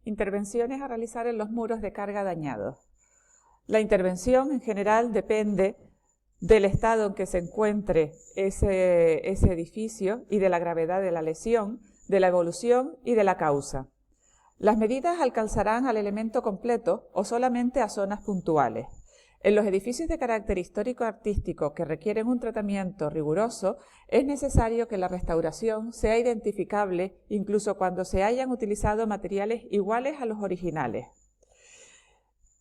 Intervenciones a realizar en los muros de carga dañados. La intervención en general depende del estado en que se encuentre ese edificio y de la gravedad de la lesión, de la evolución y de la causa. Las medidas alcanzarán al elemento completo o solamente a zonas puntuales. En los edificios de carácter histórico-artístico que requieren un tratamiento riguroso, es necesario que la restauración sea identificable incluso cuando se hayan utilizado materiales iguales a los originales.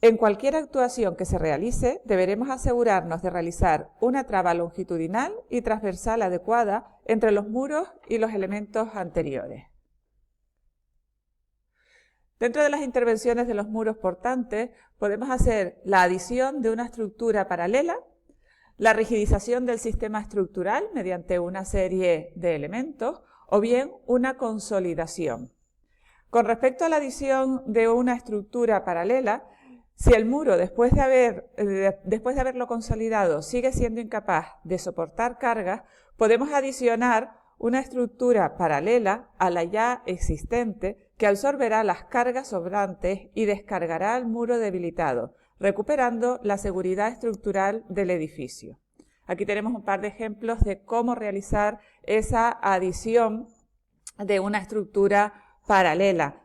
En cualquier actuación que se realice, deberemos asegurarnos de realizar una traba longitudinal y transversal adecuada entre los muros y los elementos anteriores. Dentro de las intervenciones de los muros portantes, podemos hacer la adición de una estructura paralela, la rigidización del sistema estructural mediante una serie de elementos, o bien una consolidación. Con respecto a la adición de una estructura paralela, si el muro, después de haberlo consolidado, sigue siendo incapaz de soportar cargas, podemos adicionar una estructura paralela a la ya existente que absorberá las cargas sobrantes y descargará el muro debilitado, recuperando la seguridad estructural del edificio. Aquí tenemos un par de ejemplos de cómo realizar esa adición de una estructura paralela.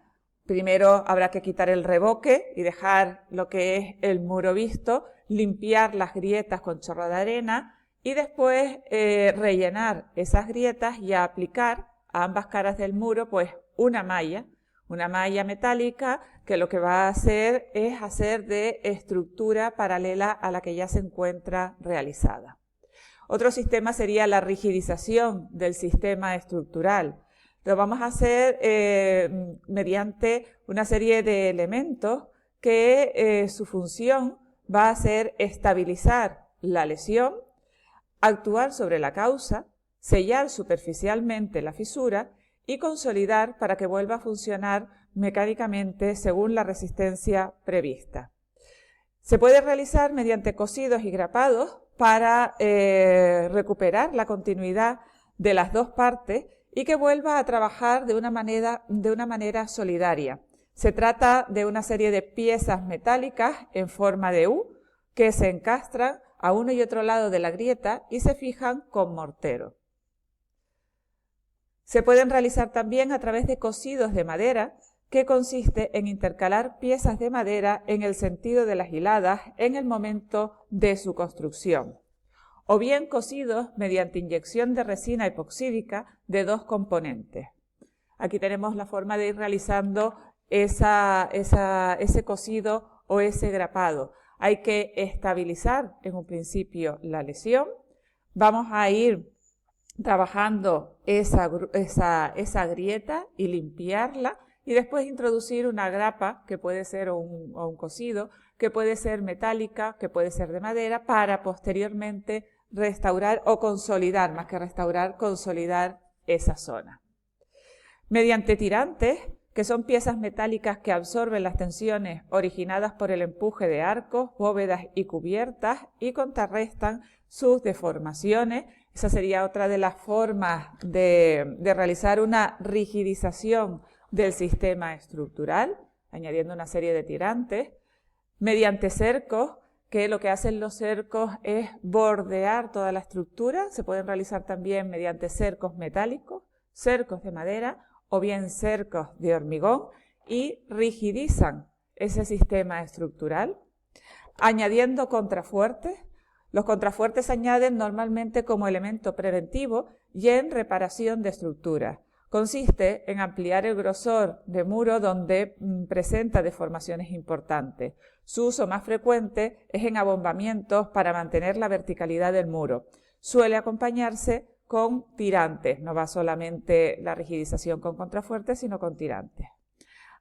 Primero habrá que quitar el revoque y dejar lo que es el muro visto, limpiar las grietas con chorro de arena y después rellenar esas grietas y aplicar a ambas caras del muro pues una malla metálica que lo que va a hacer es hacer de estructura paralela a la que ya se encuentra realizada. Otro sistema sería la rigidización del sistema estructural. Lo vamos a hacer mediante una serie de elementos que su función va a ser estabilizar la lesión, actuar sobre la causa, sellar superficialmente la fisura y consolidar para que vuelva a funcionar mecánicamente según la resistencia prevista. Se puede realizar mediante cosidos y grapados para recuperar la continuidad de las dos partes y que vuelva a trabajar de una manera solidaria. Se trata de una serie de piezas metálicas en forma de U que se encastran a uno y otro lado de la grieta y se fijan con mortero. Se pueden realizar también a través de cosidos de madera, que consiste en intercalar piezas de madera en el sentido de las hiladas en el momento de su construcción, o bien cosidos mediante inyección de resina epoxídica de dos componentes. Aquí tenemos la forma de ir realizando ese cosido o ese grapado. Hay que estabilizar en un principio la lesión, vamos a ir trabajando esa grieta y limpiarla y después introducir una grapa que puede ser un cosido, que puede ser metálica, que puede ser de madera, para posteriormente restaurar o consolidar, más que restaurar, consolidar esa zona. Mediante tirantes, que son piezas metálicas que absorben las tensiones originadas por el empuje de arcos, bóvedas y cubiertas y contrarrestan sus deformaciones. Esa sería otra de las formas de realizar una rigidización del sistema estructural, añadiendo una serie de tirantes. Mediante cercos, que lo que hacen los cercos es bordear toda la estructura. Se pueden realizar también mediante cercos metálicos, cercos de madera o bien cercos de hormigón y rigidizan ese sistema estructural. Añadiendo contrafuertes. Los contrafuertes se añaden normalmente como elemento preventivo y en reparación de estructuras. Consiste en ampliar el grosor de muro donde presenta deformaciones importantes. Su uso más frecuente es en abombamientos para mantener la verticalidad del muro. Suele acompañarse con tirantes, no va solamente la rigidización con contrafuertes, sino con tirantes.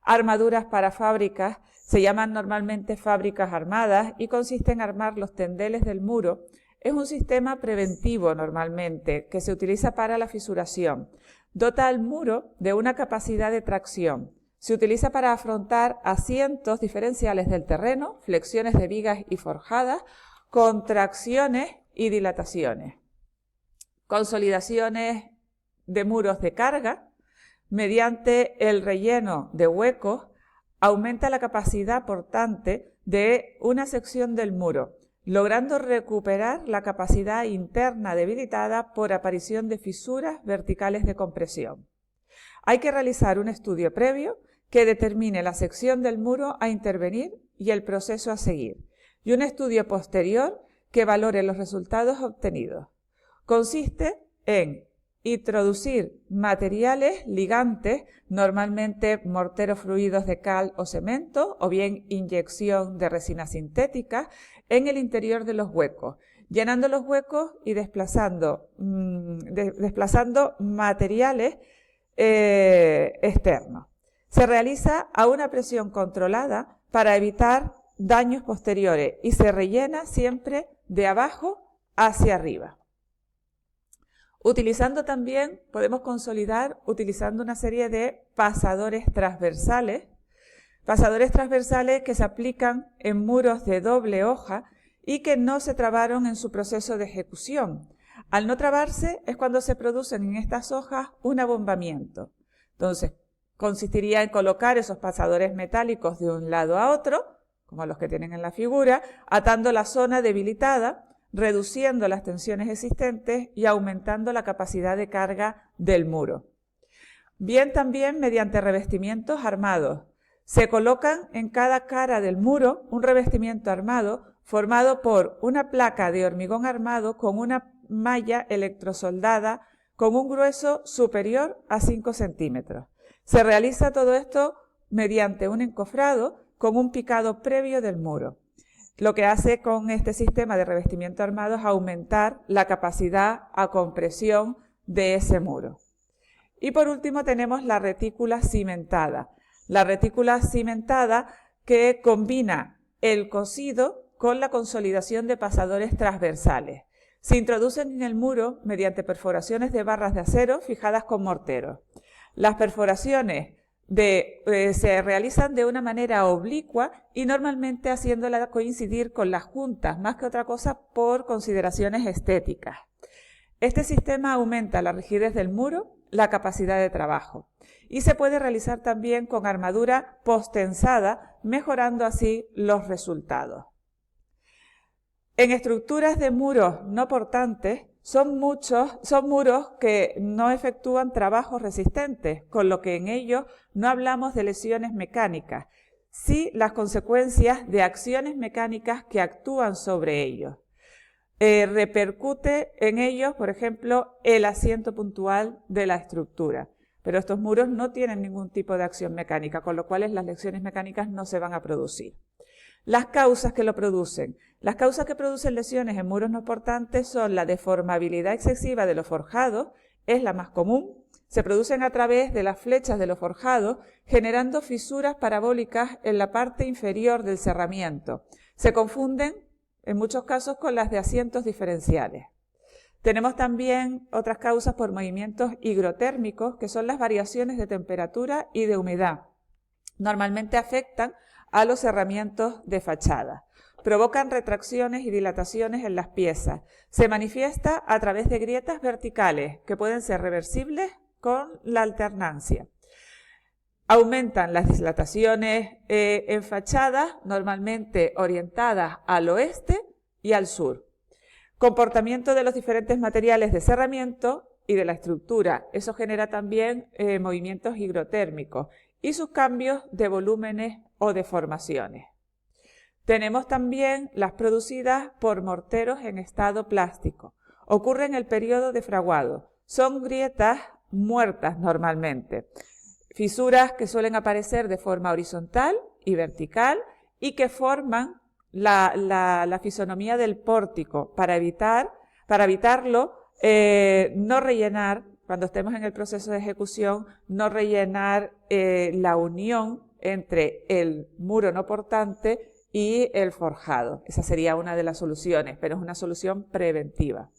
Armaduras para fábricas se llaman normalmente fábricas armadas y consiste en armar los tendeles del muro. Es un sistema preventivo normalmente que se utiliza para la fisuración. Dota al muro de una capacidad de tracción. Se utiliza para afrontar asientos diferenciales del terreno, flexiones de vigas y forjadas, contracciones y dilataciones. Consolidaciones de muros de carga mediante el relleno de huecos aumenta la capacidad portante de una sección del muro, logrando recuperar la capacidad interna debilitada por aparición de fisuras verticales de compresión. Hay que realizar un estudio previo que determine la sección del muro a intervenir y el proceso a seguir, y un estudio posterior que valore los resultados obtenidos. Consiste en introducir materiales ligantes, normalmente morteros fluidos de cal o cemento, o bien inyección de resina sintética, en el interior de los huecos, llenando los huecos y desplazando materiales externos. Se realiza a una presión controlada para evitar daños posteriores y se rellena siempre de abajo hacia arriba. Podemos consolidar utilizando una serie de pasadores transversales que se aplican en muros de doble hoja y que no se trabaron en su proceso de ejecución. Al no trabarse es cuando se producen en estas hojas un abombamiento. Entonces, consistiría en colocar esos pasadores metálicos de un lado a otro, como los que tienen en la figura, atando la zona debilitada, reduciendo las tensiones existentes y aumentando la capacidad de carga del muro. Bien también mediante revestimientos armados. Se colocan en cada cara del muro un revestimiento armado formado por una placa de hormigón armado con una malla electrosoldada con un grueso superior a 5 centímetros. Se realiza todo esto mediante un encofrado con un picado previo del muro. Lo que hace con este sistema de revestimiento armado es aumentar la capacidad a compresión de ese muro. Y por último tenemos la retícula cimentada. La retícula cimentada que combina el cosido con la consolidación de pasadores transversales. Se introducen en el muro mediante perforaciones de barras de acero fijadas con morteros. Las perforaciones se realizan de una manera oblicua y normalmente haciéndola coincidir con las juntas, más que otra cosa por consideraciones estéticas. Este sistema aumenta la rigidez del muro, la capacidad de trabajo, y se puede realizar también con armadura posttensada, mejorando así los resultados. En estructuras de muros no portantes, son muros que no efectúan trabajos resistentes, con lo que en ellos no hablamos de lesiones mecánicas, sí las consecuencias de acciones mecánicas que actúan sobre ellos. Repercute en ellos, por ejemplo, el asiento puntual de la estructura. Pero estos muros no tienen ningún tipo de acción mecánica, con lo cual las lesiones mecánicas no se van a producir. Las causas que lo producen. Las causas que producen lesiones en muros no portantes son la deformabilidad excesiva de los forjados, es la más común. Se producen a través de las flechas de los forjados, generando fisuras parabólicas en la parte inferior del cerramiento. Se confunden, en muchos casos, con las de asientos diferenciales. Tenemos también otras causas por movimientos higrotérmicos, que son las variaciones de temperatura y de humedad. Normalmente afectan a los cerramientos de fachada. Provocan retracciones y dilataciones en las piezas. Se manifiesta a través de grietas verticales, que pueden ser reversibles con la alternancia. Aumentan las dilataciones en fachadas, normalmente orientadas al oeste y al sur. Comportamiento de los diferentes materiales de cerramiento y de la estructura. Eso genera también movimientos higrotérmicos y sus cambios de volúmenes o deformaciones. Tenemos también las producidas por morteros en estado plástico. Ocurre en el periodo de fraguado. Son grietas muertas normalmente. Fisuras que suelen aparecer de forma horizontal y vertical y que forman la fisonomía del pórtico para evitarlo, no rellenar, cuando estemos en el proceso de ejecución, no rellenar la unión entre el muro no portante y el forjado. Esa sería una de las soluciones, pero es una solución preventiva.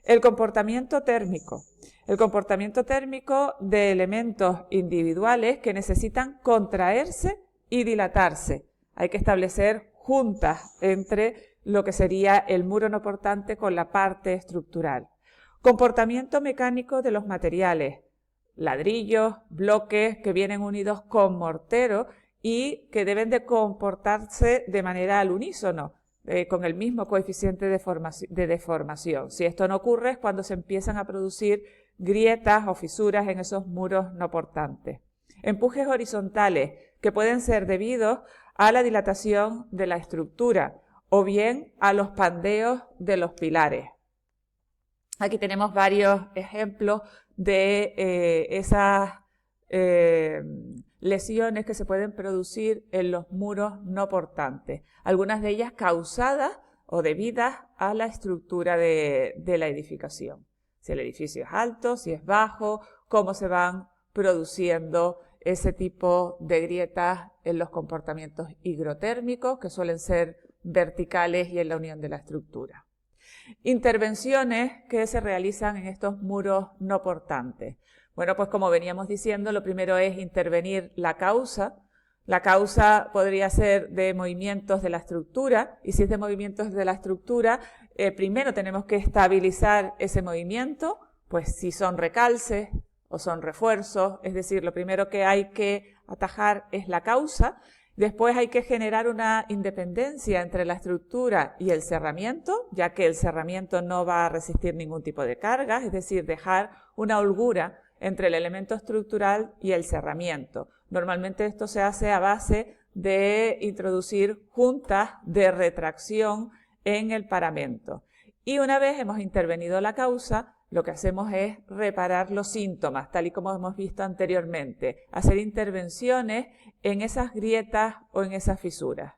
El comportamiento térmico. El comportamiento térmico de elementos individuales que necesitan contraerse y dilatarse. Hay que establecer juntas entre lo que sería el muro no portante con la parte estructural. Comportamiento mecánico de los materiales. Ladrillos, bloques que vienen unidos con mortero y que deben de comportarse de manera al unísono, con el mismo coeficiente de deformación. Si esto no ocurre es cuando se empiezan a producir grietas o fisuras en esos muros no portantes. Empujes horizontales que pueden ser debidos a la dilatación de la estructura o bien a los pandeos de los pilares. Aquí tenemos varios ejemplos de esas lesiones que se pueden producir en los muros no portantes, algunas de ellas causadas o debidas a la estructura de la edificación. Si el edificio es alto, si es bajo, cómo se van produciendo ese tipo de grietas en los comportamientos higrotérmicos, que suelen ser verticales y en la unión de la estructura. Intervenciones que se realizan en estos muros no portantes. Bueno, pues como veníamos diciendo, lo primero es intervenir la causa. La causa podría ser de movimientos de la estructura, y si es de movimientos de la estructura, primero tenemos que estabilizar ese movimiento, pues si son recalces o son refuerzos, es decir, lo primero que hay que atajar es la causa. Después hay que generar una independencia entre la estructura y el cerramiento, ya que el cerramiento no va a resistir ningún tipo de carga, es decir, dejar una holgura entre el elemento estructural y el cerramiento. Normalmente esto se hace a base de introducir juntas de retracción en el paramento. Y una vez hemos intervenido la causa, lo que hacemos es reparar los síntomas, tal y como hemos visto anteriormente, hacer intervenciones en esas grietas o en esas fisuras.